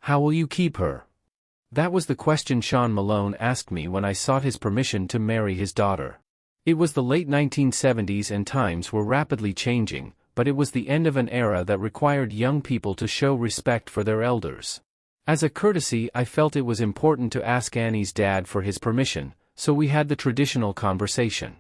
How will you keep her? That was the question Sean Malone asked me when I sought his permission to marry his daughter. It was the late 1970s and times were rapidly changing, but it was the end of an era that required young people to show respect for their elders. As a courtesy, I felt it was important to ask Annie's dad for his permission, so we had the traditional conversation.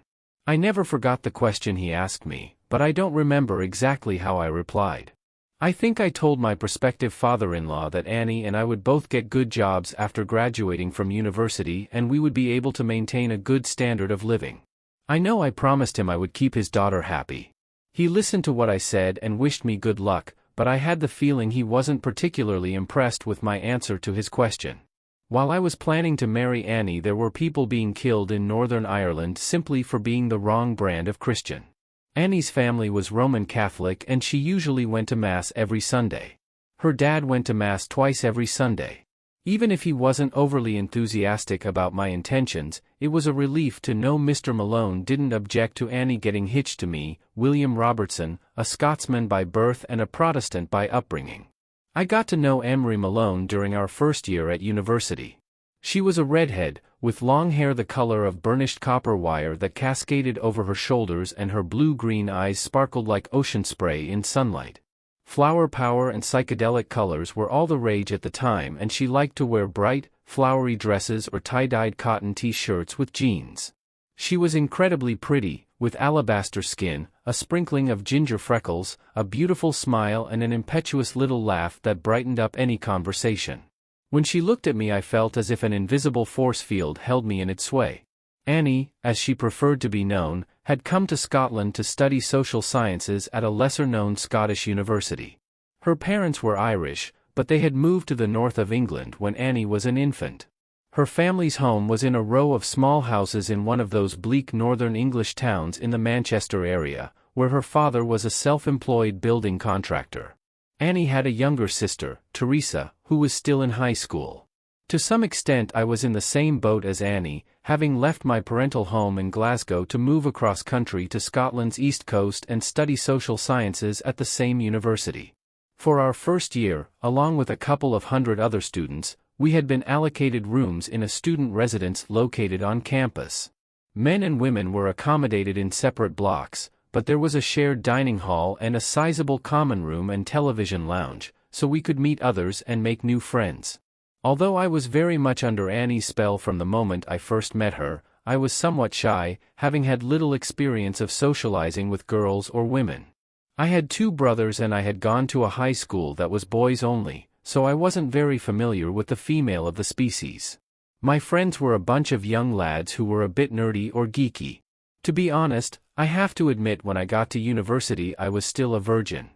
I never forgot the question he asked me, but I don't remember exactly how I replied. I think I told my prospective father-in-law that Annie and I would both get good jobs after graduating from university and we would be able to maintain a good standard of living. I know I promised him I would keep his daughter happy. He listened to what I said and wished me good luck, but I had the feeling he wasn't particularly impressed with my answer to his question. While I was planning to marry Annie, there were people being killed in Northern Ireland simply for being the wrong brand of Christian. Annie's family was Roman Catholic and she usually went to Mass every Sunday. Her dad went to Mass twice every Sunday. Even if he wasn't overly enthusiastic about my intentions, it was a relief to know Mr. Malone didn't object to Annie getting hitched to me, William Robertson, a Scotsman by birth and a Protestant by upbringing. I got to know Anne-Marie Malone during our first year at university. She was a redhead, with long hair the color of burnished copper wire that cascaded over her shoulders and her blue-green eyes sparkled like ocean spray in sunlight. Flower power and psychedelic colors were all the rage at the time and she liked to wear bright, flowery dresses or tie-dyed cotton t-shirts with jeans. She was incredibly pretty, with alabaster skin, a sprinkling of ginger freckles, a beautiful smile and an impetuous little laugh that brightened up any conversation. When she looked at me I felt as if an invisible force field held me in its sway. Annie, as she preferred to be known, had come to Scotland to study social sciences at a lesser-known Scottish university. Her parents were Irish, but they had moved to the north of England when Annie was an infant. Her family's home was in a row of small houses in one of those bleak northern English towns in the Manchester area, where her father was a self-employed building contractor. Annie had a younger sister, Teresa, who was still in high school. To some extent I was in the same boat as Annie, having left my parental home in Glasgow to move across country to Scotland's east coast and study social sciences at the same university. For our first year, along with a couple of hundred other students, we had been allocated rooms in a student residence located on campus. Men and women were accommodated in separate blocks, but there was a shared dining hall and a sizable common room and television lounge, so we could meet others and make new friends. Although I was very much under Annie's spell from the moment I first met her, I was somewhat shy, having had little experience of socializing with girls or women. I had two brothers and I had gone to a high school that was boys only, so I wasn't very familiar with the female of the species. My friends were a bunch of young lads who were a bit nerdy or geeky. To be honest, I have to admit when I got to university I was still a virgin.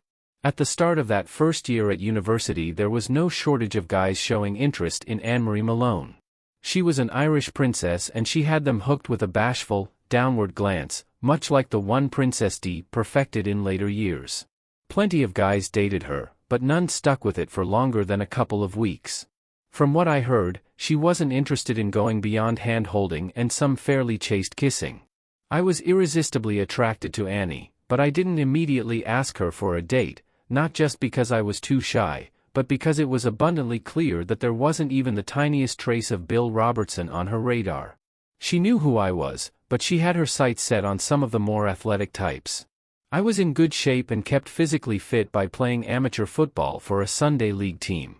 At the start of that first year at university there was no shortage of guys showing interest in Anne-Marie Malone. She was an Irish princess and she had them hooked with a bashful, downward glance, much like the one Princess Di perfected in later years. Plenty of guys dated her, but none stuck with it for longer than a couple of weeks. From what I heard, she wasn't interested in going beyond hand-holding and some fairly chaste kissing. I was irresistibly attracted to Annie, but I didn't immediately ask her for a date, not just because I was too shy, but because it was abundantly clear that there wasn't even the tiniest trace of Bill Robertson on her radar. She knew who I was, but she had her sights set on some of the more athletic types. I was in good shape and kept physically fit by playing amateur football for a Sunday league team.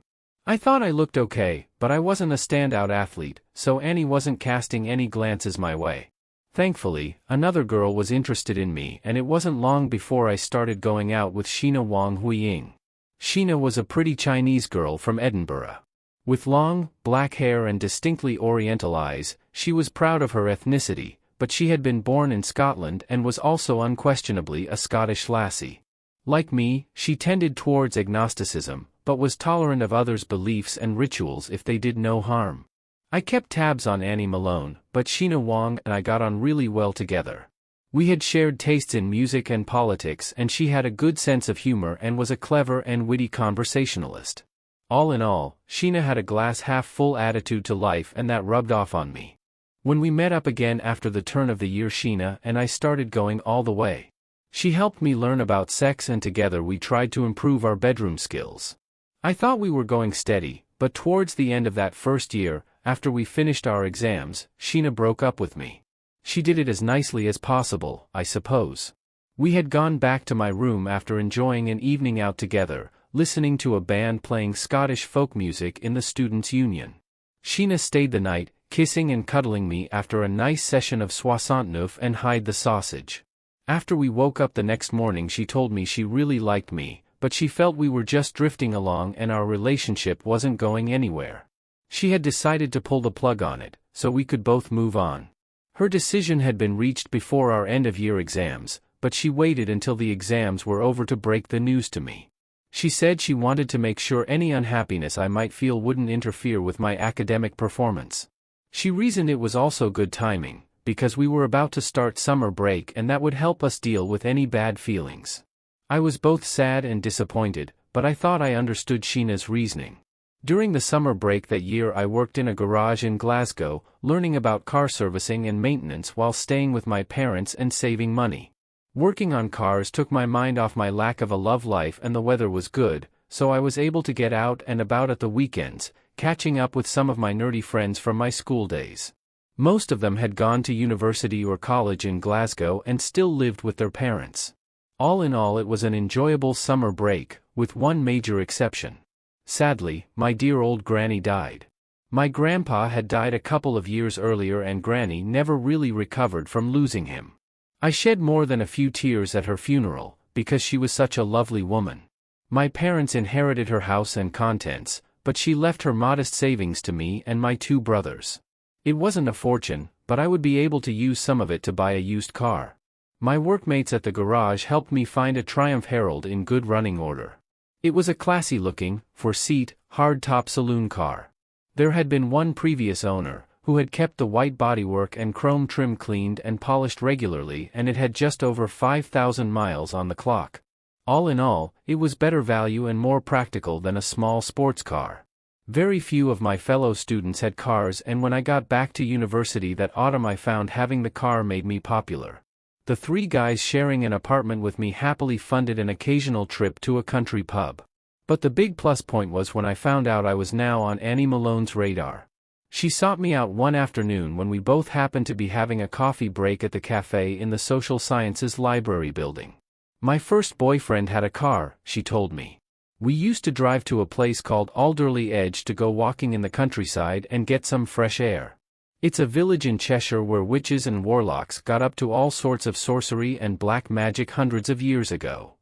I thought I looked okay, but I wasn't a standout athlete, so Annie wasn't casting any glances my way. Thankfully, another girl was interested in me and it wasn't long before I started going out with Sheena Wong Huiying. Sheena was a pretty Chinese girl from Edinburgh. With long, black hair and distinctly oriental eyes, she was proud of her ethnicity, but she had been born in Scotland and was also unquestionably a Scottish lassie. Like me, she tended towards agnosticism, but was tolerant of others' beliefs and rituals if they did no harm. I kept tabs on Annie Malone, but Sheena Wong and I got on really well together. We had shared tastes in music and politics and she had a good sense of humor and was a clever and witty conversationalist. All in all, Sheena had a glass-half-full attitude to life and that rubbed off on me. When we met up again after the turn of the year, Sheena and I started going all the way. She helped me learn about sex and together we tried to improve our bedroom skills. I thought we were going steady, But towards the end of that first year, after we finished our exams, Sheena broke up with me. She did it as nicely as possible, I suppose. We had gone back to my room after enjoying an evening out together, listening to a band playing Scottish folk music in the Students' Union. Sheena stayed the night, kissing and cuddling me after a nice session of 69 and hide the sausage. After we woke up the next morning, she told me she really liked me, but she felt we were just drifting along and our relationship wasn't going anywhere. She had decided to pull the plug on it, so we could both move on. Her decision had been reached before our end-of-year exams, but she waited until the exams were over to break the news to me. She said she wanted to make sure any unhappiness I might feel wouldn't interfere with my academic performance. She reasoned it was also good timing, because we were about to start summer break and that would help us deal with any bad feelings. I was both sad and disappointed, but I thought I understood Sheena's reasoning. During the summer break that year I worked in a garage in Glasgow, learning about car servicing and maintenance while staying with my parents and saving money. Working on cars took my mind off my lack of a love life and the weather was good, so I was able to get out and about at the weekends, catching up with some of my nerdy friends from my school days. Most of them had gone to university or college in Glasgow and still lived with their parents. All in all, it was an enjoyable summer break, with one major exception. Sadly, my dear old granny died. My grandpa had died a couple of years earlier and granny never really recovered from losing him. I shed more than a few tears at her funeral, because she was such a lovely woman. My parents inherited her house and contents, but she left her modest savings to me and my two brothers. It wasn't a fortune, but I would be able to use some of it to buy a used car. My workmates at the garage helped me find a Triumph Herald in good running order. It was a classy-looking, four-seat, hard-top saloon car. There had been one previous owner, who had kept the white bodywork and chrome trim cleaned and polished regularly, and it had just over 5,000 miles on the clock. All in all, it was better value and more practical than a small sports car. Very few of my fellow students had cars, and when I got back to university that autumn I found having the car made me popular. The three guys sharing an apartment with me happily funded an occasional trip to a country pub. But the big plus point was when I found out I was now on Annie Malone's radar. She sought me out one afternoon when we both happened to be having a coffee break at the cafe in the Social Sciences Library building. My first boyfriend had a car, she told me. We used to drive to a place called Alderley Edge to go walking in the countryside and get some fresh air. It's a village in Cheshire where witches and warlocks got up to all sorts of sorcery and black magic hundreds of years ago.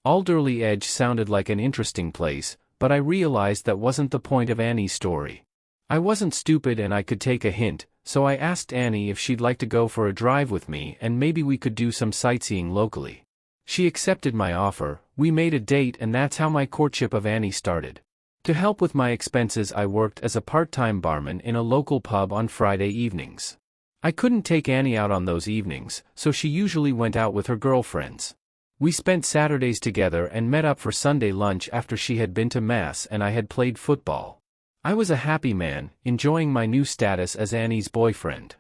Alderley Edge sounded like an interesting place, but I realized that wasn't the point of Annie's story. I wasn't stupid and I could take a hint, so I asked Annie if she'd like to go for a drive with me and maybe we could do some sightseeing locally. She accepted my offer, we made a date, and that's how my courtship of Annie started. To help with my expenses I worked as a part-time barman in a local pub on Friday evenings. I couldn't take Annie out on those evenings, so she usually went out with her girlfriends. We spent Saturdays together and met up for Sunday lunch after she had been to Mass and I had played football. I was a happy man, enjoying my new status as Annie's boyfriend.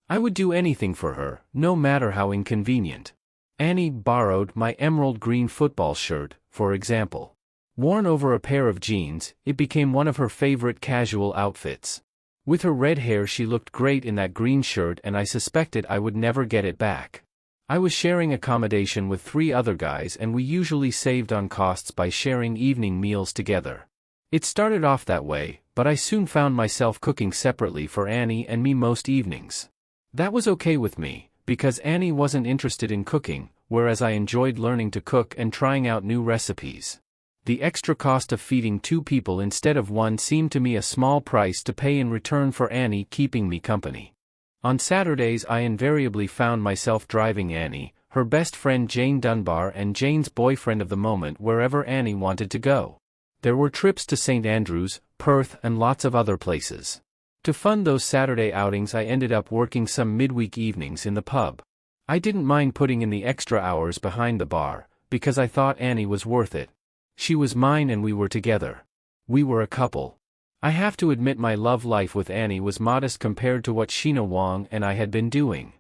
I would do anything for her, no matter how inconvenient. Annie borrowed my emerald green football shirt, for example. Worn over a pair of jeans, it became one of her favorite casual outfits. With her red hair she looked great in that green shirt and I suspected I would never get it back. I was sharing accommodation with 3 other guys and we usually saved on costs by sharing evening meals together. It started off that way, but I soon found myself cooking separately for Annie and me most evenings. That was okay with me, because Annie wasn't interested in cooking, whereas I enjoyed learning to cook and trying out new recipes. The extra cost of feeding 2 people instead of 1 seemed to me a small price to pay in return for Annie keeping me company. On Saturdays I invariably found myself driving Annie, her best friend Jane Dunbar and Jane's boyfriend of the moment wherever Annie wanted to go. There were trips to St. Andrews, Perth and lots of other places. To fund those Saturday outings I ended up working some midweek evenings in the pub. I didn't mind putting in the extra hours behind the bar, because I thought Annie was worth it. She was mine and we were together. We were a couple. I have to admit my love life with Annie was modest compared to what Sheena Wong and I had been doing.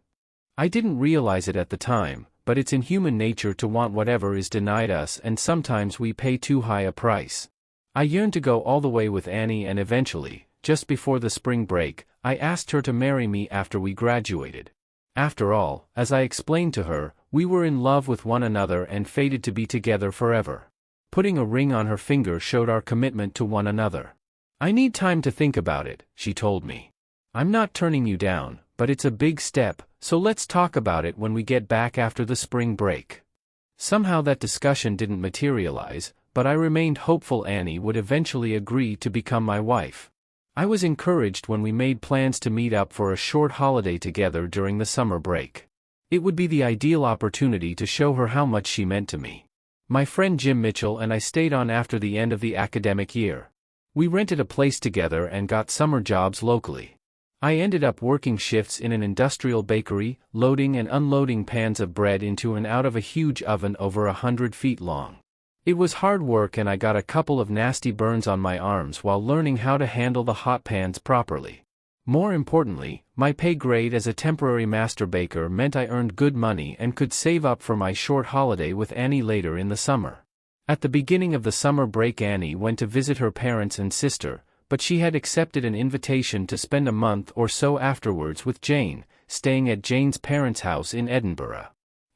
I didn't realize it at the time, but it's in human nature to want whatever is denied us and sometimes we pay too high a price. I yearned to go all the way with Annie, and eventually, just before the spring break, I asked her to marry me after we graduated. After all, as I explained to her, we were in love with one another and fated to be together forever. Putting a ring on her finger showed our commitment to one another. "I need time to think about it," she told me. "I'm not turning you down, but it's a big step, so let's talk about it when we get back after the spring break." Somehow that discussion didn't materialize, but I remained hopeful Annie would eventually agree to become my wife. I was encouraged when we made plans to meet up for a short holiday together during the summer break. It would be the ideal opportunity to show her how much she meant to me. My friend Jim Mitchell and I stayed on after the end of the academic year. We rented a place together and got summer jobs locally. I ended up working shifts in an industrial bakery, loading and unloading pans of bread into and out of a huge oven over 100 feet long. It was hard work, and I got a couple of nasty burns on my arms while learning how to handle the hot pans properly. More importantly, my pay grade as a temporary master baker meant I earned good money and could save up for my short holiday with Annie later in the summer. At the beginning of the summer break, Annie went to visit her parents and sister, but she had accepted an invitation to spend a month or so afterwards with Jane, staying at Jane's parents' house in Edinburgh.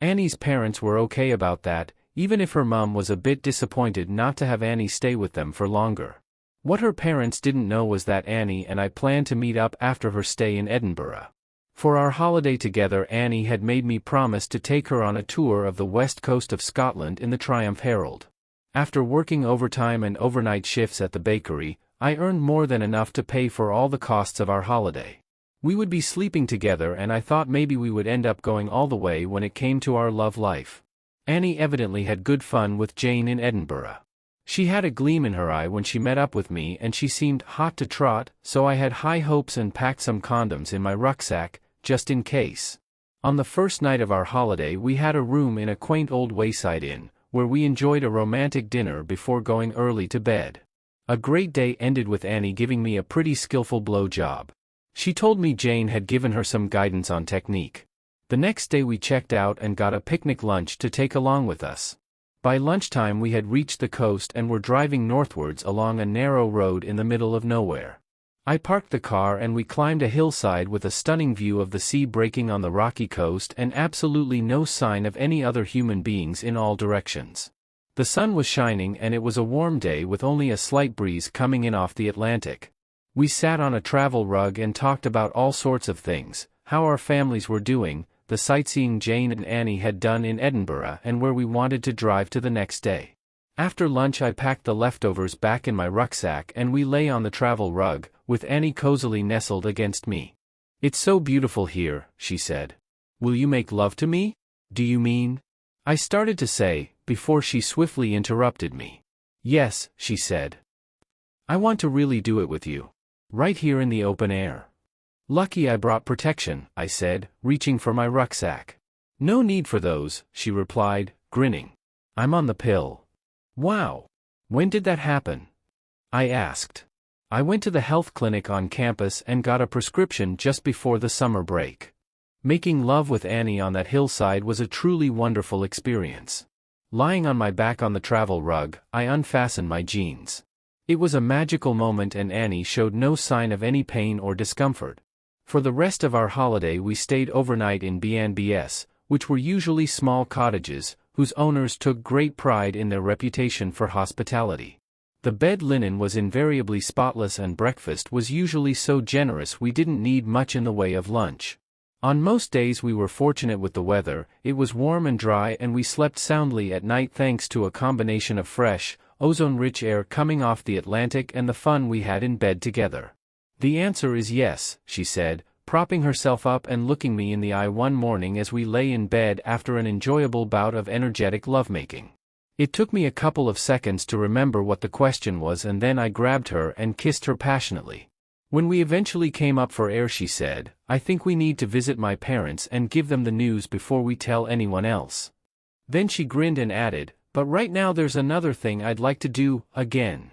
Annie's parents were okay about that, even if her mum was a bit disappointed not to have Annie stay with them for longer. What her parents didn't know was that Annie and I planned to meet up after her stay in Edinburgh. For our holiday together, Annie had made me promise to take her on a tour of the west coast of Scotland in the Triumph Herald. After working overtime and overnight shifts at the bakery, I earned more than enough to pay for all the costs of our holiday. We would be sleeping together, and I thought maybe we would end up going all the way when it came to our love life. Annie evidently had good fun with Jane in Edinburgh. She had a gleam in her eye when she met up with me, and she seemed hot to trot, so I had high hopes and packed some condoms in my rucksack, just in case. On the first night of our holiday, we had a room in a quaint old wayside inn, where we enjoyed a romantic dinner before going early to bed. A great day ended with Annie giving me a pretty skillful blowjob. She told me Jane had given her some guidance on technique. The next day we checked out and got a picnic lunch to take along with us. By lunchtime we had reached the coast and were driving northwards along a narrow road in the middle of nowhere. I parked the car and we climbed a hillside with a stunning view of the sea breaking on the rocky coast and absolutely no sign of any other human beings in all directions. The sun was shining and it was a warm day with only a slight breeze coming in off the Atlantic. We sat on a travel rug and talked about all sorts of things, how our families were doing, the sightseeing Jane and Annie had done in Edinburgh, and where we wanted to drive to the next day. After lunch I packed the leftovers back in my rucksack and we lay on the travel rug, with Annie cozily nestled against me. "It's so beautiful here," she said. "Will you make love to me?" "Do you mean?" I started to say, before she swiftly interrupted me. "Yes," she said. "I want to really do it with you. Right here in the open air." "Lucky I brought protection," I said, reaching for my rucksack. "No need for those," she replied, grinning. "I'm on the pill." "Wow. When did that happen?" I asked. "I went to the health clinic on campus and got a prescription just before the summer break." Making love with Annie on that hillside was a truly wonderful experience. Lying on my back on the travel rug, I unfastened my jeans. It was a magical moment and Annie showed no sign of any pain or discomfort. For the rest of our holiday we stayed overnight in B&Bs, which were usually small cottages, whose owners took great pride in their reputation for hospitality. The bed linen was invariably spotless and breakfast was usually so generous we didn't need much in the way of lunch. On most days we were fortunate with the weather, it was warm and dry and we slept soundly at night thanks to a combination of fresh, ozone-rich air coming off the Atlantic and the fun we had in bed together. "The answer is yes," she said, propping herself up and looking me in the eye one morning as we lay in bed after an enjoyable bout of energetic lovemaking. It took me a couple of seconds to remember what the question was, and then I grabbed her and kissed her passionately. When we eventually came up for air, she said, "I think we need to visit my parents and give them the news before we tell anyone else." Then she grinned and added, "But right now there's another thing I'd like to do, again."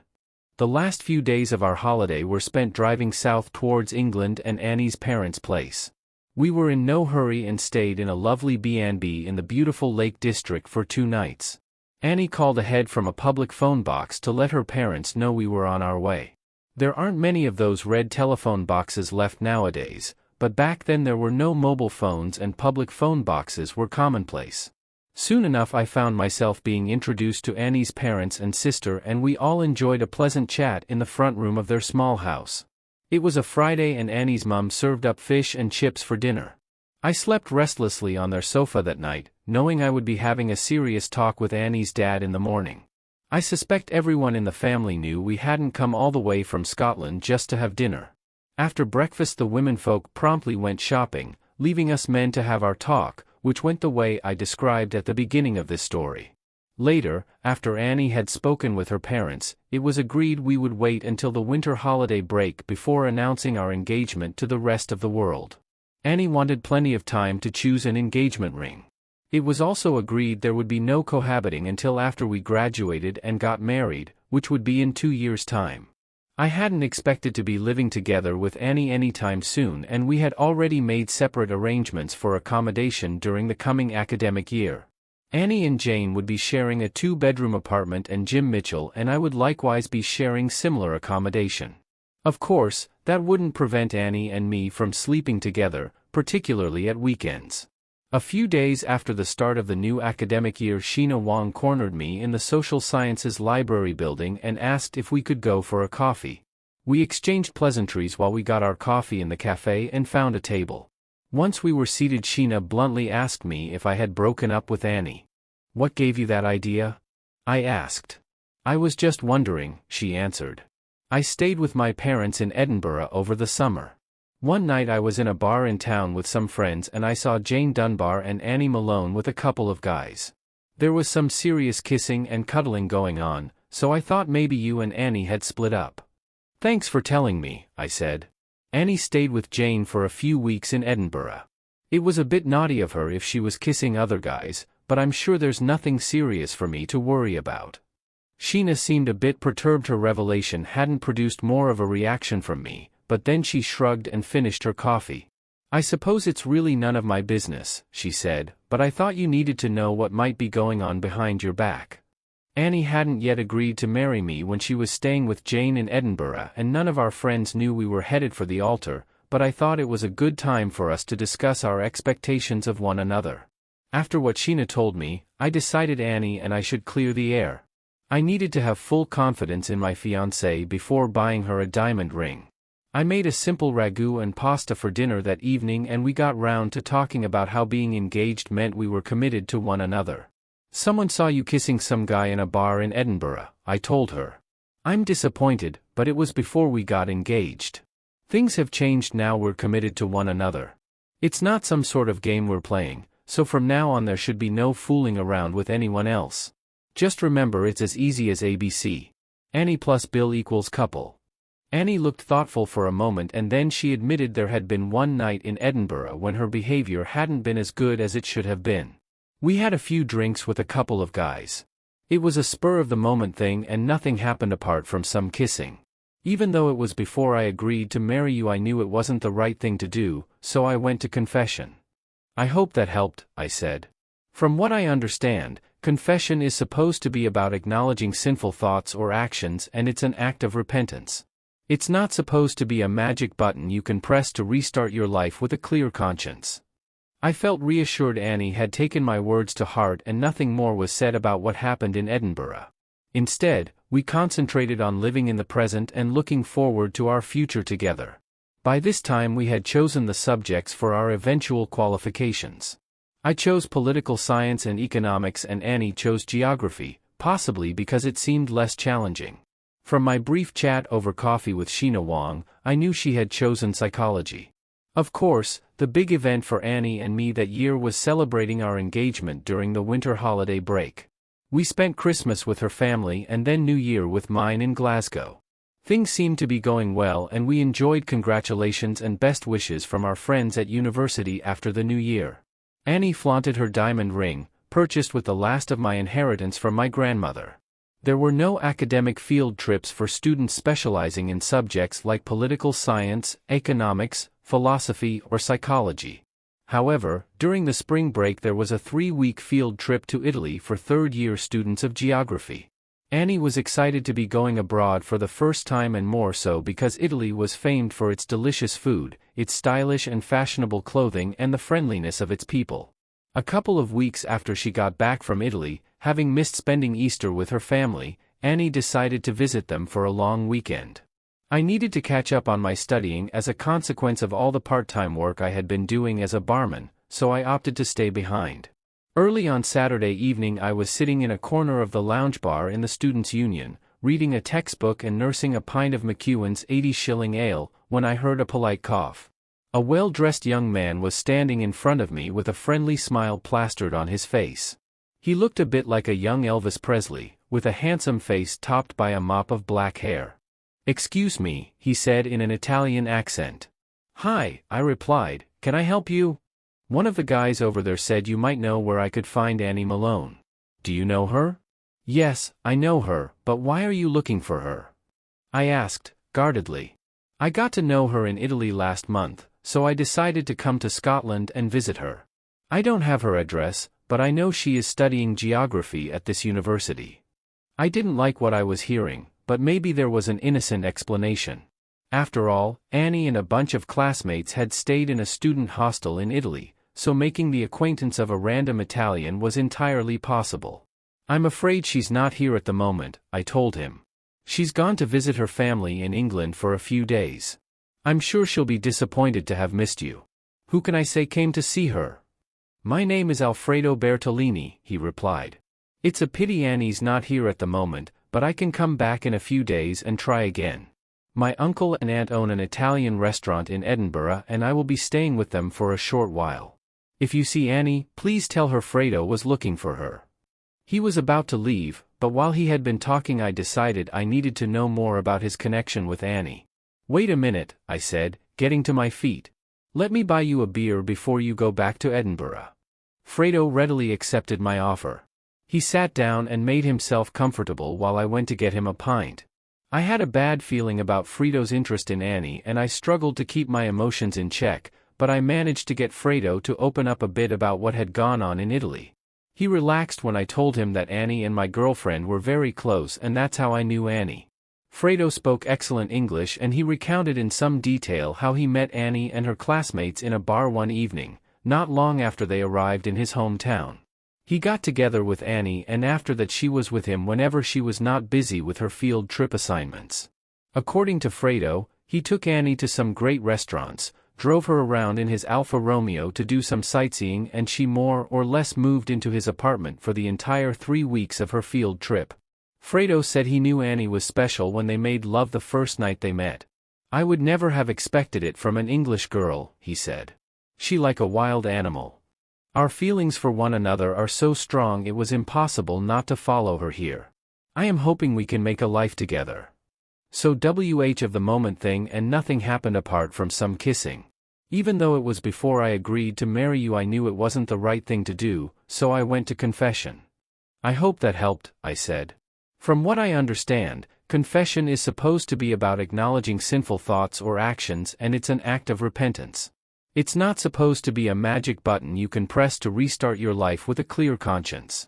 The last few days of our holiday were spent driving south towards England and Annie's parents' place. We were in no hurry and stayed in a lovely B&B in the beautiful Lake District for 2 nights. Annie called ahead from a public phone box to let her parents know we were on our way. There aren't many of those red telephone boxes left nowadays, but back then there were no mobile phones and public phone boxes were commonplace. Soon enough I found myself being introduced to Annie's parents and sister, and we all enjoyed a pleasant chat in the front room of their small house. It was a Friday and Annie's mom served up fish and chips for dinner. I slept restlessly on their sofa that night, knowing I would be having a serious talk with Annie's dad in the morning. I suspect everyone in the family knew we hadn't come all the way from Scotland just to have dinner. After breakfast the womenfolk promptly went shopping, leaving us men to have our talk, which went the way I described at the beginning of this story. Later, after Annie had spoken with her parents, it was agreed we would wait until the winter holiday break before announcing our engagement to the rest of the world. Annie wanted plenty of time to choose an engagement ring. It was also agreed there would be no cohabiting until after we graduated and got married, which would be in 2 years' time. I hadn't expected to be living together with Annie anytime soon, and we had already made separate arrangements for accommodation during the coming academic year. Annie and Jane would be sharing a 2-bedroom apartment and Jim Mitchell and I would likewise be sharing similar accommodation. Of course, that wouldn't prevent Annie and me from sleeping together, particularly at weekends. A few days after the start of the new academic year, Sheena Wong cornered me in the Social Sciences Library building and asked if we could go for a coffee. We exchanged pleasantries while we got our coffee in the cafe and found a table. Once we were seated, Sheena bluntly asked me if I had broken up with Annie. "What gave you that idea?" I asked. "I was just wondering," she answered. "I stayed with my parents in Edinburgh over the summer. One night I was in a bar in town with some friends and I saw Jane Dunbar and Annie Malone with a couple of guys. There was some serious kissing and cuddling going on, so I thought maybe you and Annie had split up." "Thanks for telling me," I said. "Annie stayed with Jane for a few weeks in Edinburgh. It was a bit naughty of her if she was kissing other guys, but I'm sure there's nothing serious for me to worry about." Sheena seemed a bit perturbed. Her revelation hadn't produced more of a reaction from me, but then she shrugged and finished her coffee. "I suppose it's really none of my business," she said, "but I thought you needed to know what might be going on behind your back. Annie hadn't yet agreed to marry me when she was staying with Jane in Edinburgh, and none of our friends knew we were headed for the altar, but I thought it was a good time for us to discuss our expectations of one another. After what Sheena told me, I decided Annie and I should clear the air. I needed to have full confidence in my fiancée before buying her a diamond ring. I made a simple ragu and pasta for dinner that evening, and we got round to talking about how being engaged meant we were committed to one another. "Someone saw you kissing some guy in a bar in Edinburgh," I told her. "I'm disappointed, but it was before we got engaged. Things have changed now. We're committed to one another. It's not some sort of game we're playing, so from now on there should be no fooling around with anyone else. Just remember it's as easy as ABC. Annie plus Bill equals couple." Annie looked thoughtful for a moment and then she admitted there had been one night in Edinburgh when her behavior hadn't been as good as it should have been. "We had a few drinks with a couple of guys. It was a spur-of-the-moment thing and nothing happened apart from some kissing. Even though it was before I agreed to marry you, I knew it wasn't the right thing to do, so I went to confession." "I hope that helped," I said. "From what I understand, confession is supposed to be about acknowledging sinful thoughts or actions, and it's an act of repentance. It's not supposed to be a magic button you can press to restart your life with a clear conscience." I felt reassured Annie had taken my words to heart and nothing more was said about what happened in Edinburgh. Instead, we concentrated on living in the present and looking forward to our future together. By this time we had chosen the subjects for our eventual qualifications. I chose political science and economics and Annie chose geography, possibly because it seemed less challenging. From my brief chat over coffee with Sheena Wong, I knew she had chosen psychology. Of course, the big event for Annie and me that year was celebrating our engagement during the winter holiday break. We spent Christmas with her family and then New Year with mine in Glasgow. Things seemed to be going well and we enjoyed congratulations and best wishes from our friends at university after the New Year. Annie flaunted her diamond ring, purchased with the last of my inheritance from my grandmother. There were no academic field trips for students specializing in subjects like political science, economics, philosophy, or psychology. However, during the spring break there was a 3-week field trip to Italy for third-year students of geography. Annie was excited to be going abroad for the first time, and more so because Italy was famed for its delicious food, its stylish and fashionable clothing, and the friendliness of its people. A couple of weeks after she got back from Italy, having missed spending Easter with her family, Annie decided to visit them for a long weekend. I needed to catch up on my studying as a consequence of all the part-time work I had been doing as a barman, so I opted to stay behind. Early on Saturday evening I was sitting in a corner of the lounge bar in the Students' Union, reading a textbook and nursing a pint of McEwen's 80-shilling ale, when I heard a polite cough. A well-dressed young man was standing in front of me with a friendly smile plastered on his face. He looked a bit like a young Elvis Presley, with a handsome face topped by a mop of black hair. "Excuse me," he said in an Italian accent. "Hi," I replied, "can I help you? One of the guys over there said you might know where I could find Annie Malone. Do you know her?" "Yes, I know her, but why are you looking for her?" I asked, guardedly. "I got to know her in Italy last month, so I decided to come to Scotland and visit her. I don't have her address, but I know she is studying geography at this university." I didn't like what I was hearing, but maybe there was an innocent explanation. After all, Annie and a bunch of classmates had stayed in a student hostel in Italy, so making the acquaintance of a random Italian was entirely possible. "I'm afraid she's not here at the moment," I told him. "She's gone to visit her family in England for a few days. I'm sure she'll be disappointed to have missed you. Who can I say came to see her?" "My name is Alfredo Bertolini," he replied. "It's a pity Annie's not here at the moment, but I can come back in a few days and try again. My uncle and aunt own an Italian restaurant in Edinburgh and I will be staying with them for a short while. If you see Annie, please tell her Fredo was looking for her." He was about to leave, but while he had been talking I decided I needed to know more about his connection with Annie. "Wait a minute," I said, getting to my feet. "Let me buy you a beer before you go back to Edinburgh." Fredo readily accepted my offer. He sat down and made himself comfortable while I went to get him a pint. I had a bad feeling about Fredo's interest in Annie and I struggled to keep my emotions in check, but I managed to get Fredo to open up a bit about what had gone on in Italy. He relaxed when I told him that Annie and my girlfriend were very close and that's how I knew Annie. Fredo spoke excellent English and he recounted in some detail how he met Annie and her classmates in a bar one evening, not long after they arrived in his hometown. He got together with Annie and after that she was with him whenever she was not busy with her field trip assignments. According to Fredo, he took Annie to some great restaurants, drove her around in his Alfa Romeo to do some sightseeing, and she more or less moved into his apartment for the entire 3 weeks of her field trip. Fredo said he knew Annie was special when they made love the first night they met. "I would never have expected it from an English girl," he said. "She like a wild animal. Our feelings for one another are so strong it was impossible not to follow her here. I am hoping we can make a life together." So WH of the moment thing, and nothing happened apart from some kissing. Even though it was before I agreed to marry you, I knew it wasn't the right thing to do, so I went to confession. "I hope that helped," I said. "From what I understand, confession is supposed to be about acknowledging sinful thoughts or actions, and it's an act of repentance. It's not supposed to be a magic button you can press to restart your life with a clear conscience."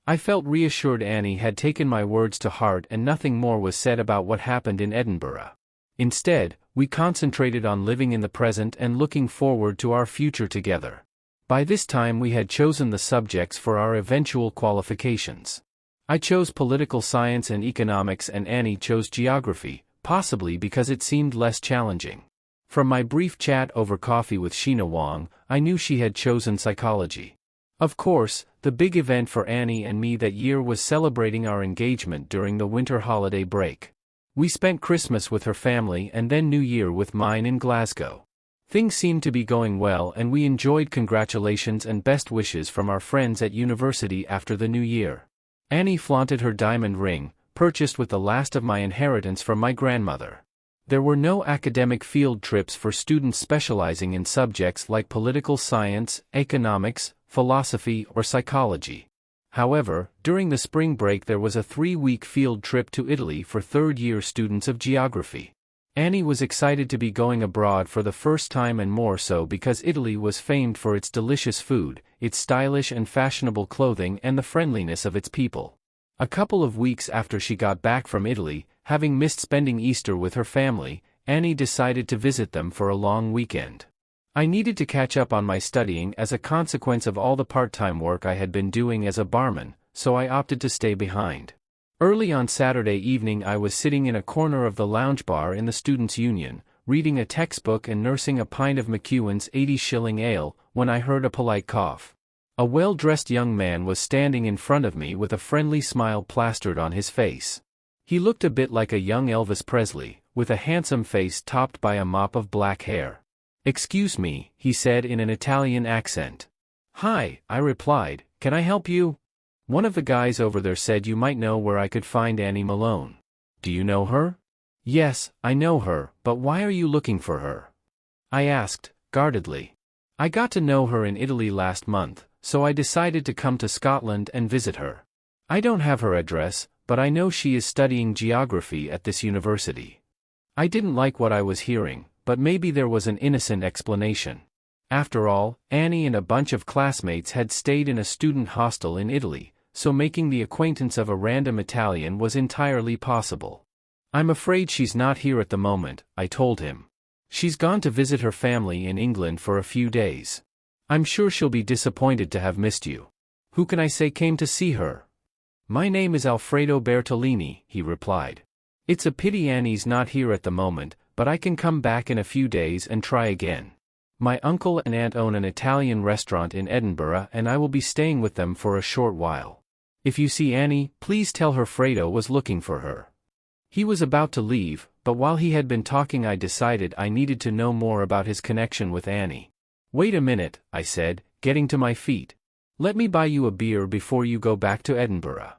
I felt reassured Annie had taken my words to heart and nothing more was said about what happened in Edinburgh. Instead, we concentrated on living in the present and looking forward to our future together. By this time we had chosen the subjects for our eventual qualifications. I chose political science and economics and Annie chose geography, possibly because it seemed less challenging. From my brief chat over coffee with Sheena Wong, I knew she had chosen psychology. Of course, the big event for Annie and me that year was celebrating our engagement during the winter holiday break. We spent Christmas with her family and then New Year with mine in Glasgow. Things seemed to be going well and we enjoyed congratulations and best wishes from our friends at university after the New Year. Annie flaunted her diamond ring, purchased with the last of my inheritance from my grandmother. There were no academic field trips for students specializing in subjects like political science, economics, philosophy, or psychology. However, during the spring break there was a 3-week field trip to Italy for third-year students of geography. Annie was excited to be going abroad for the first time, and more so because Italy was famed for its delicious food, its stylish and fashionable clothing, and the friendliness of its people. A couple of weeks after she got back from Italy, having missed spending Easter with her family, Annie decided to visit them for a long weekend. I needed to catch up on my studying as a consequence of all the part-time work I had been doing as a barman, so I opted to stay behind. Early on Saturday evening, I was sitting in a corner of the lounge bar in the Students' Union, reading a textbook and nursing a pint of McEwen's 80-shilling ale, when I heard a polite cough. A well-dressed young man was standing in front of me with a friendly smile plastered on his face. He looked a bit like a young Elvis Presley, with a handsome face topped by a mop of black hair. "Excuse me," he said in an Italian accent. "Hi," I replied, "can I help you? One of the guys over there said you might know where I could find Annie Malone. Do you know her?" "Yes, I know her, but why are you looking for her?" I asked, guardedly. "I got to know her in Italy last month, so I decided to come to Scotland and visit her. I don't have her address, but I know she is studying geography at this university." I didn't like what I was hearing, but maybe there was an innocent explanation. After all, Annie and a bunch of classmates had stayed in a student hostel in Italy, so making the acquaintance of a random Italian was entirely possible. "I'm afraid she's not here at the moment," I told him. "She's gone to visit her family in England for a few days. I'm sure she'll be disappointed to have missed you. Who can I say came to see her?" "My name is Alfredo Bertolini," he replied. "It's a pity Annie's not here at the moment, but I can come back in a few days and try again. My uncle and aunt own an Italian restaurant in Edinburgh, and I will be staying with them for a short while. If you see Annie, please tell her Fredo was looking for her." He was about to leave, but while he had been talking I decided I needed to know more about his connection with Annie. "Wait a minute," I said, getting to my feet. "Let me buy you a beer before you go back to Edinburgh."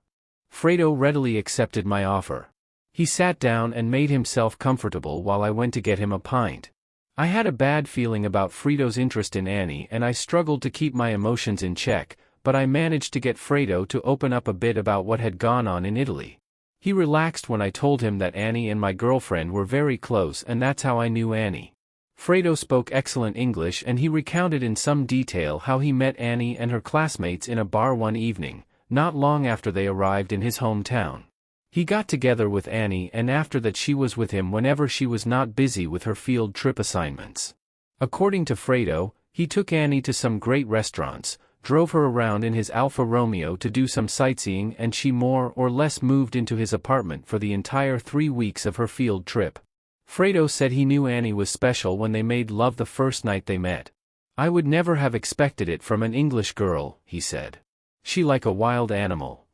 Fredo readily accepted my offer. He sat down and made himself comfortable while I went to get him a pint. I had a bad feeling about Fredo's interest in Annie, and I struggled to keep my emotions in check, but I managed to get Fredo to open up a bit about what had gone on in Italy. He relaxed when I told him that Annie and my girlfriend were very close, and that's how I knew Annie. Fredo spoke excellent English, and he recounted in some detail how he met Annie and her classmates in a bar one evening, not long after they arrived in his hometown. He got together with Annie, and after that she was with him whenever she was not busy with her field trip assignments. According to Fredo, he took Annie to some great restaurants, drove her around in his Alfa Romeo to do some sightseeing, and she more or less moved into his apartment for the entire 3 weeks of her field trip. Fredo said he knew Annie was special when they made love the first night they met. "I would never have expected it from an English girl," he said. "She like a wild animal.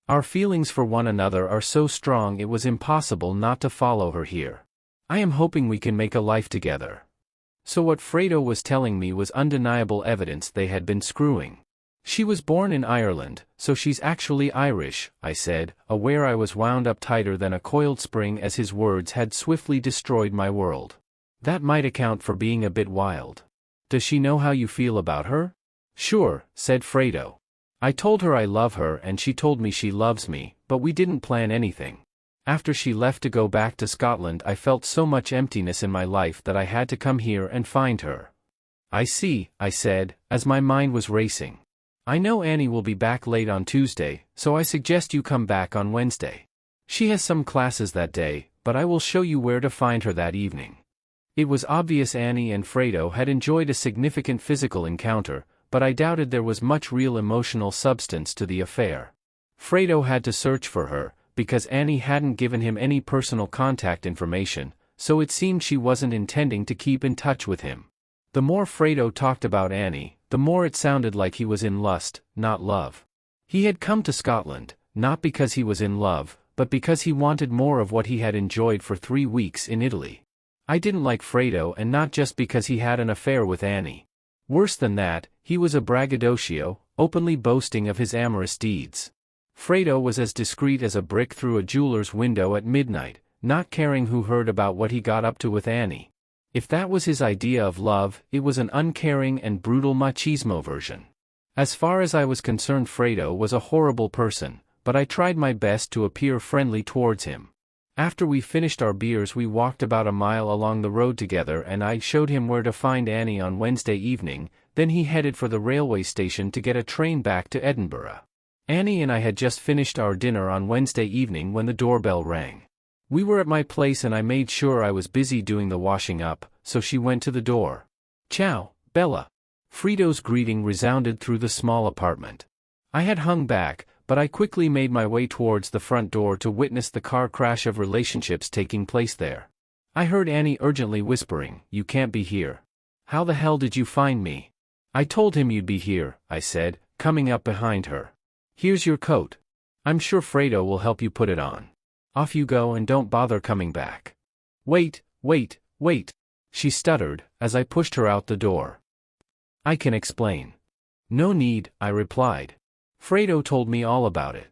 Our feelings for one another are so strong it was impossible not to follow her here. I am hoping we can make a life together." So what Fredo was telling me was undeniable evidence they had been screwing. "She was born in Ireland, so she's actually Irish," I said, aware I was wound up tighter than a coiled spring as his words had swiftly destroyed my world. "That might account for being a bit wild. Does she know how you feel about her?" "Sure," said Fredo. "I told her I love her and she told me she loves me, but we didn't plan anything. After she left to go back to Scotland I felt so much emptiness in my life that I had to come here and find her." "I see," I said, as my mind was racing. "I know Annie will be back late on Tuesday, so I suggest you come back on Wednesday. She has some classes that day, but I will show you where to find her that evening." It was obvious Annie and Fredo had enjoyed a significant physical encounter, but I doubted there was much real emotional substance to the affair. Fredo had to search for her, because Annie hadn't given him any personal contact information, so it seemed she wasn't intending to keep in touch with him. The more Fredo talked about Annie, the more it sounded like he was in lust, not love. He had come to Scotland, not because he was in love, but because he wanted more of what he had enjoyed for 3 weeks in Italy. I didn't like Fredo, and not just because he had an affair with Annie. Worse than that, he was a braggadocio, openly boasting of his amorous deeds. Fredo was as discreet as a brick through a jeweler's window at midnight, not caring who heard about what he got up to with Annie. If that was his idea of love, it was an uncaring and brutal machismo version. As far as I was concerned, Fredo was a horrible person, but I tried my best to appear friendly towards him. After we finished our beers we walked about a mile along the road together and I showed him where to find Annie on Wednesday evening, then he headed for the railway station to get a train back to Edinburgh. Annie and I had just finished our dinner on Wednesday evening when the doorbell rang. We were at my place and I made sure I was busy doing the washing up, so she went to the door. "Ciao, Bella." Frito's greeting resounded through the small apartment. I had hung back, but I quickly made my way towards the front door to witness the car crash of relationships taking place there. I heard Annie urgently whispering, "You can't be here. How the hell did you find me?" "I told him you'd be here," I said, coming up behind her. "Here's your coat. I'm sure Fredo will help you put it on. Off you go and don't bother coming back." Wait, she stuttered, as I pushed her out the door. "I can explain." "No need," I replied. "Fredo told me all about it."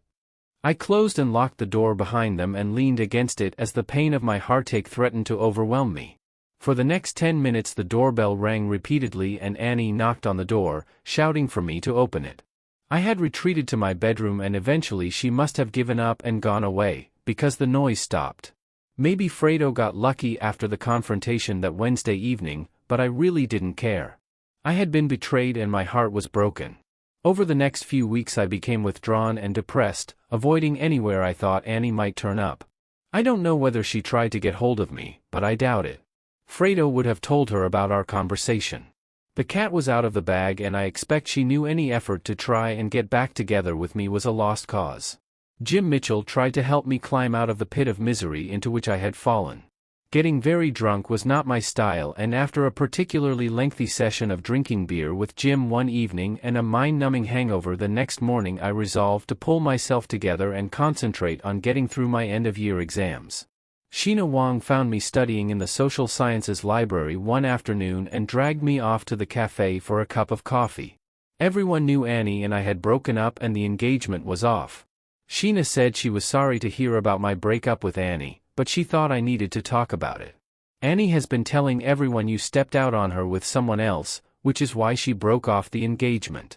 I closed and locked the door behind them and leaned against it as the pain of my heartache threatened to overwhelm me. For the next 10 minutes the doorbell rang repeatedly and Annie knocked on the door, shouting for me to open it. I had retreated to my bedroom and eventually she must have given up and gone away, because the noise stopped. Maybe Fredo got lucky after the confrontation that Wednesday evening, but I really didn't care. I had been betrayed and my heart was broken. Over the next few weeks I became withdrawn and depressed, avoiding anywhere I thought Annie might turn up. I don't know whether she tried to get hold of me, but I doubt it. Fredo would have told her about our conversation. The cat was out of the bag and I expect she knew any effort to try and get back together with me was a lost cause. Jim Mitchell tried to help me climb out of the pit of misery into which I had fallen. Getting very drunk was not my style and after a particularly lengthy session of drinking beer with Jim one evening and a mind-numbing hangover the next morning I resolved to pull myself together and concentrate on getting through my end-of-year exams. Sheena Wong found me studying in the social sciences library one afternoon and dragged me off to the cafe for a cup of coffee. Everyone knew Annie and I had broken up and the engagement was off. Sheena said she was sorry to hear about my breakup with Annie, but she thought I needed to talk about it. "Annie has been telling everyone you stepped out on her with someone else, which is why she broke off the engagement."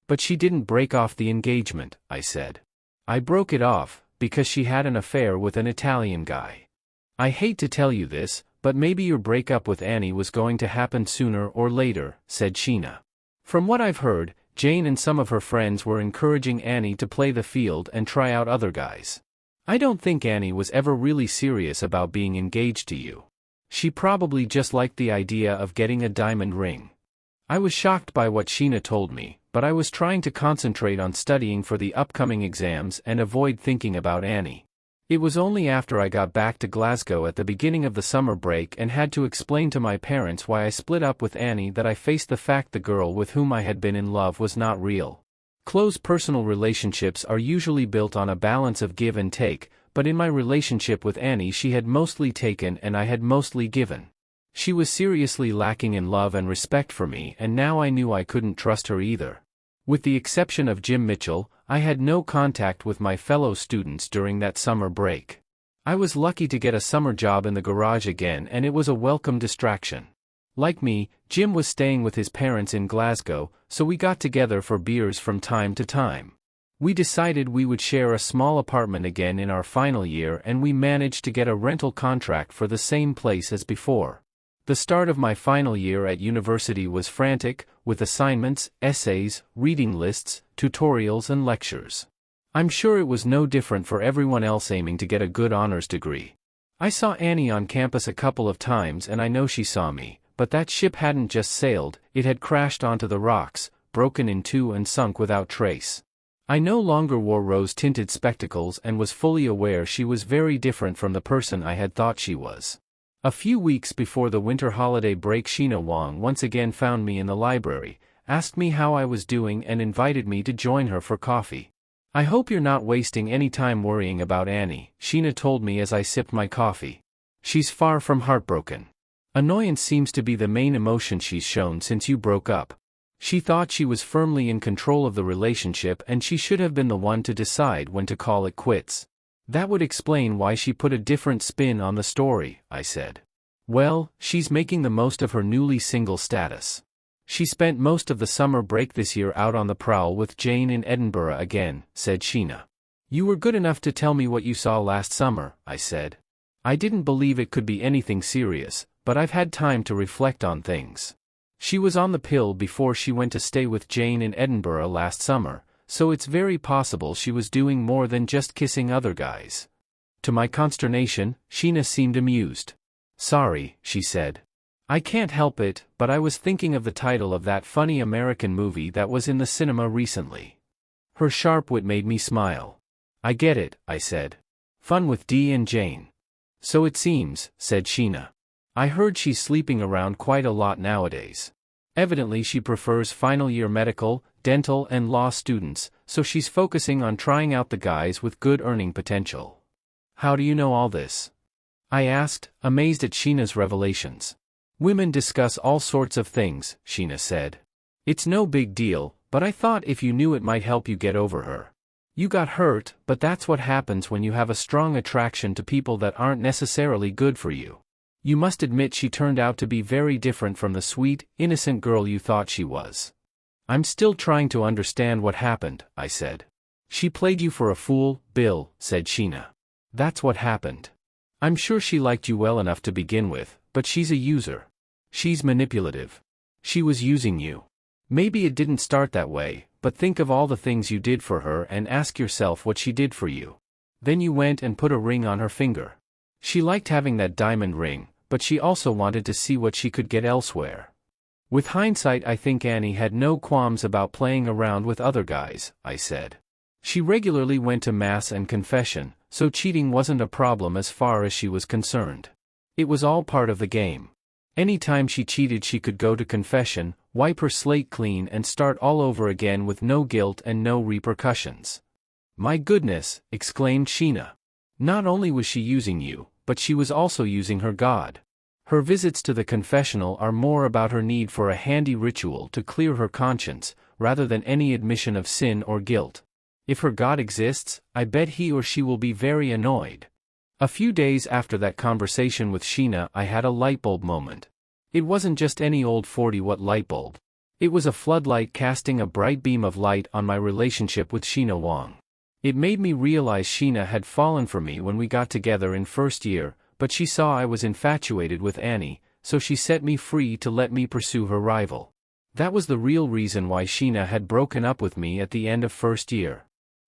"But she didn't break off the engagement," I said. "I broke it off, because she had an affair with an Italian guy. I hate to tell you this, but maybe your breakup with Annie was going to happen sooner or later," said Sheena. "From what I've heard, Jane and some of her friends were encouraging Annie to play the field and try out other guys. I don't think Annie was ever really serious about being engaged to you. She probably just liked the idea of getting a diamond ring." I was shocked by what Sheena told me, but I was trying to concentrate on studying for the upcoming exams and avoid thinking about Annie. It was only after I got back to Glasgow at the beginning of the summer break and had to explain to my parents why I split up with Annie that I faced the fact the girl with whom I had been in love was not real. Close personal relationships are usually built on a balance of give and take, but in my relationship with Annie she had mostly taken and I had mostly given. She was seriously lacking in love and respect for me and now I knew I couldn't trust her either. With the exception of Jim Mitchell, I had no contact with my fellow students during that summer break. I was lucky to get a summer job in the garage again and it was a welcome distraction. Like me, Jim was staying with his parents in Glasgow, so we got together for beers from time to time. We decided we would share a small apartment again in our final year and we managed to get a rental contract for the same place as before. The start of my final year at university was frantic, with assignments, essays, reading lists, tutorials and lectures. I'm sure it was no different for everyone else aiming to get a good honors degree. I saw Annie on campus a couple of times and I know she saw me, but that ship hadn't just sailed, it had crashed onto the rocks, broken in two and sunk without trace. I no longer wore rose-tinted spectacles and was fully aware she was very different from the person I had thought she was. A few weeks before the winter holiday break Sheena Wong once again found me in the library, asked me how I was doing and invited me to join her for coffee. "I hope you're not wasting any time worrying about Annie," Sheena told me as I sipped my coffee. "She's far from heartbroken. Annoyance seems to be the main emotion she's shown since you broke up. She thought she was firmly in control of the relationship and she should have been the one to decide when to call it quits. That would explain why she put a different spin on the story," I said. "Well, she's making the most of her newly single status. She spent most of the summer break this year out on the prowl with Jane in Edinburgh again," said Sheena. "You were good enough to tell me what you saw last summer," I said. I didn't believe it could be anything serious, but I've had time to reflect on things. She was on the pill before she went to stay with Jane in Edinburgh last summer, so it's very possible she was doing more than just kissing other guys. To my consternation, Sheena seemed amused. Sorry, she said. I can't help it, but I was thinking of the title of that funny American movie that was in the cinema recently. Her sharp wit made me smile. I get it, I said. Fun with Dee and Jane. So it seems, said Sheena. I heard she's sleeping around quite a lot nowadays. Evidently she prefers final-year medical, dental and law students, so she's focusing on trying out the guys with good earning potential. How do you know all this? I asked, amazed at Sheena's revelations. Women discuss all sorts of things, Sheena said. It's no big deal, but I thought if you knew it might help you get over her. You got hurt, but that's what happens when you have a strong attraction to people that aren't necessarily good for you. You must admit she turned out to be very different from the sweet, innocent girl you thought she was. I'm still trying to understand what happened, I said. She played you for a fool, Bill, said Sheena. That's what happened. I'm sure she liked you well enough to begin with, but she's a user. She's manipulative. She was using you. Maybe it didn't start that way, but think of all the things you did for her and ask yourself what she did for you. Then you went and put a ring on her finger. She liked having that diamond ring, but she also wanted to see what she could get elsewhere. With hindsight, I think Annie had no qualms about playing around with other guys, I said. She regularly went to mass and confession, so cheating wasn't a problem as far as she was concerned. It was all part of the game. Any time she cheated, she could go to confession, wipe her slate clean and start all over again with no guilt and no repercussions. My goodness, exclaimed Sheena. Not only was she using you, but she was also using her God. Her visits to the confessional are more about her need for a handy ritual to clear her conscience, rather than any admission of sin or guilt. If her God exists, I bet he or she will be very annoyed. A few days after that conversation with Sheena, I had a lightbulb moment. It wasn't just any old 40-watt lightbulb. It was a floodlight casting a bright beam of light on my relationship with Sheena Wong. It made me realize Sheena had fallen for me when we got together in first year, but she saw I was infatuated with Annie, so she set me free to let me pursue her rival. That was the real reason why Sheena had broken up with me at the end of first year.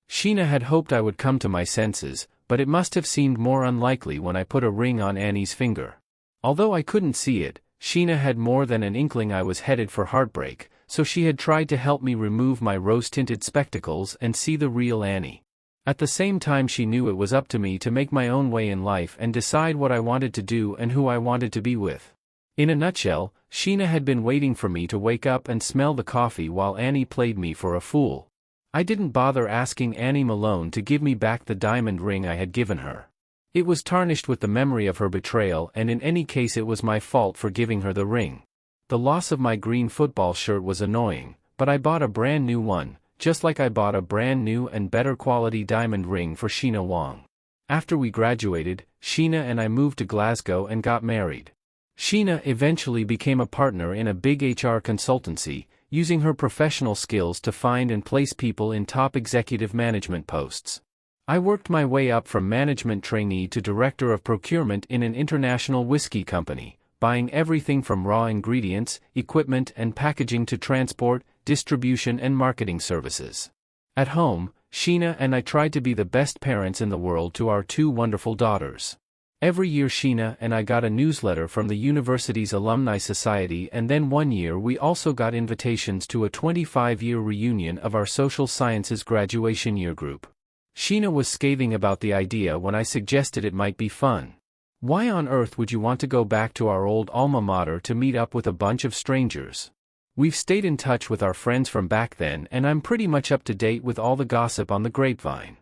Sheena had hoped I would come to my senses, but it must have seemed more unlikely when I put a ring on Annie's finger. Although I couldn't see it, Sheena had more than an inkling I was headed for heartbreak, so she had tried to help me remove my rose-tinted spectacles and see the real Annie. At the same time, she knew it was up to me to make my own way in life and decide what I wanted to do and who I wanted to be with. In a nutshell, Sheena had been waiting for me to wake up and smell the coffee while Annie played me for a fool. I didn't bother asking Annie Malone to give me back the diamond ring I had given her. It was tarnished with the memory of her betrayal, and in any case it was my fault for giving her the ring. The loss of my green football shirt was annoying, but I bought a brand new one, just like I bought a brand new and better quality diamond ring for Sheena Wong. After we graduated, Sheena and I moved to Glasgow and got married. Sheena eventually became a partner in a big HR consultancy, using her professional skills to find and place people in top executive management posts. I worked my way up from management trainee to director of procurement in an international whiskey company, buying everything from raw ingredients, equipment and packaging to transport, distribution and marketing services. At home, Sheena and I tried to be the best parents in the world to our two wonderful daughters. Every year Sheena and I got a newsletter from the university's Alumni Society, and then one year we also got invitations to a 25-year reunion of our social sciences graduation year group. Sheena was scathing about the idea when I suggested it might be fun. Why on earth would you want to go back to our old alma mater to meet up with a bunch of strangers? We've stayed in touch with our friends from back then, and I'm pretty much up to date with all the gossip on the grapevine.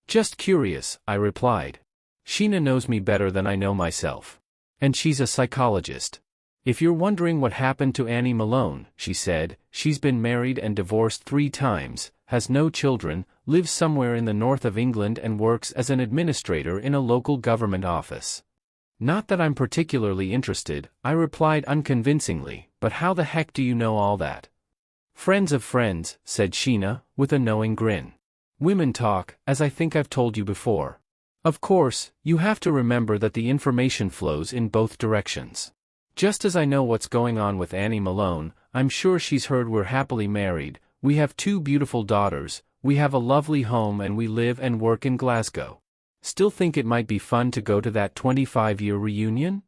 Just curious, I replied. Sheena knows me better than I know myself. And she's a psychologist. If you're wondering what happened to Annie Malone, she said, she's been married and divorced 3 times, has no children, lives somewhere in the north of England and works as an administrator in a local government office. Not that I'm particularly interested, I replied unconvincingly, but how the heck do you know all that? Friends of friends, said Sheena, with a knowing grin. Women talk, as I think I've told you before. Of course, you have to remember that the information flows in both directions. Just as I know what's going on with Annie Malone, I'm sure she's heard we're happily married, we have 2 beautiful daughters, we have a lovely home and we live and work in Glasgow. Still think it might be fun to go to that 25-year reunion?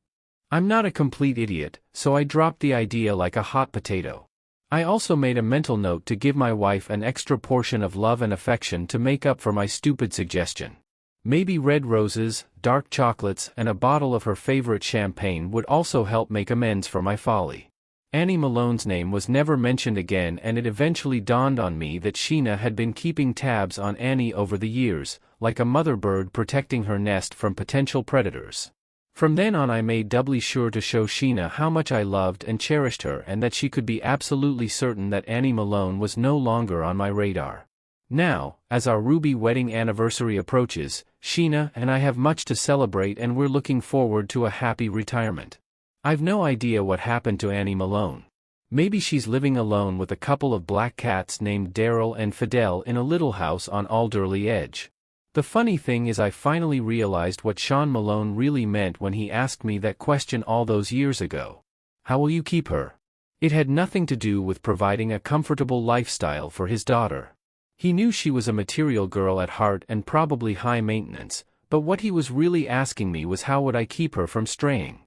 I'm not a complete idiot, so I dropped the idea like a hot potato. I also made a mental note to give my wife an extra portion of love and affection to make up for my stupid suggestion. Maybe red roses, dark chocolates, and a bottle of her favorite champagne would also help make amends for my folly. Annie Malone's name was never mentioned again, and it eventually dawned on me that Sheena had been keeping tabs on Annie over the years, like a mother bird protecting her nest from potential predators. From then on I made doubly sure to show Sheena how much I loved and cherished her and that she could be absolutely certain that Annie Malone was no longer on my radar. Now, as our Ruby wedding anniversary approaches, Sheena and I have much to celebrate and we're looking forward to a happy retirement. I've no idea what happened to Annie Malone. Maybe she's living alone with a couple of black cats named Daryl and Fidel in a little house on Alderley Edge. The funny thing is I finally realized what Sean Malone really meant when he asked me that question all those years ago. How will you keep her? It had nothing to do with providing a comfortable lifestyle for his daughter. He knew she was a material girl at heart and probably high maintenance, but what he was really asking me was how would I keep her from straying.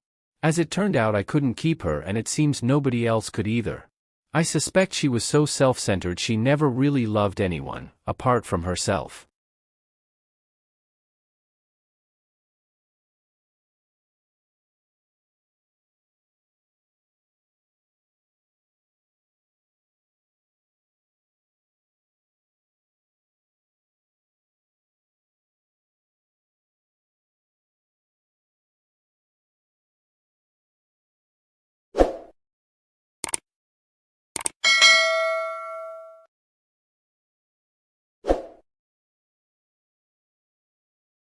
As it turned out I couldn't keep her and it seems nobody else could either. I suspect she was so self-centered she never really loved anyone, apart from herself.